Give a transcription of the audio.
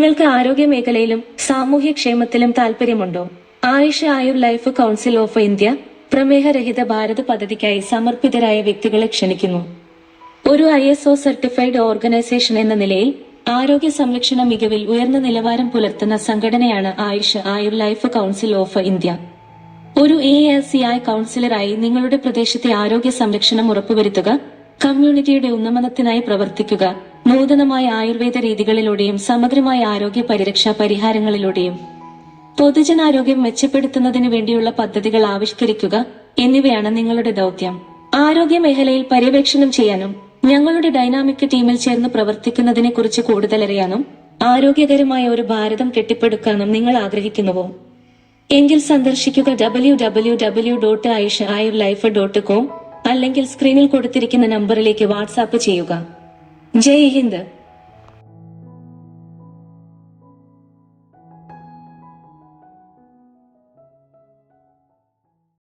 നിങ്ങൾക്ക് ആരോഗ്യ മേഖലയിലും സാമൂഹ്യക്ഷേമത്തിലും താൽപര്യമുണ്ടോ? Ayush Ayur life council of India പ്രമേഹരഹിത ഭാരത് പദ്ധതിക്കായി സമർപ്പിതരായ വ്യക്തികളെ ക്ഷണിക്കുന്നു. ഒരു ISO സർട്ടിഫൈഡ് ഓർഗനൈസേഷൻ എന്ന നിലയിൽ ആരോഗ്യ സംരക്ഷണ മികവിൽ ഉയർന്ന നിലവാരം പുലർത്തുന്ന സംഘടനയാണ് Ayush Ayur life council of India. ഒരു AACI കൗൺസിലറായി നിങ്ങളുടെ പ്രദേശത്തെ ആരോഗ്യ സംരക്ഷണം ഉറപ്പുവരുത്തുക, കമ്മ്യൂണിറ്റിയുടെ ഉന്നമനത്തിനായി പ്രവർത്തിക്കുക, നൂതനമായ ആയുർവേദ രീതികളിലൂടെയും സമഗ്രമായ ആരോഗ്യ പരിരക്ഷാ പരിഹാരങ്ങളിലൂടെയും പൊതുജനാരോഗ്യം മെച്ചപ്പെടുത്തുന്നതിനു വേണ്ടിയുള്ള പദ്ധതികൾ ആവിഷ്കരിക്കുക എന്നിവയാണ് നിങ്ങളുടെ ദൗത്യം. ആരോഗ്യ മേഖലയിൽ പര്യവേക്ഷണം ചെയ്യാനും ഞങ്ങളുടെ ഡൈനാമിക് ടീമിൽ ചേർന്ന് പ്രവർത്തിക്കുന്നതിനെ കുറിച്ച് കൂടുതലറിയാനും ആരോഗ്യകരമായ ഒരു ഭാരതം കെട്ടിപ്പടുക്കാനും നിങ്ങൾ ആഗ്രഹിക്കുന്നുവോ? എങ്കിൽ സന്ദർശിക്കുക www.ayushayurlife.com അല്ലെങ്കിൽ സ്ക്രീനിൽ കൊടുത്തിരിക്കുന്ന നമ്പറിലേക്ക് വാട്സാപ്പ് ചെയ്യുക. ജയ് ഹിന്ദ്.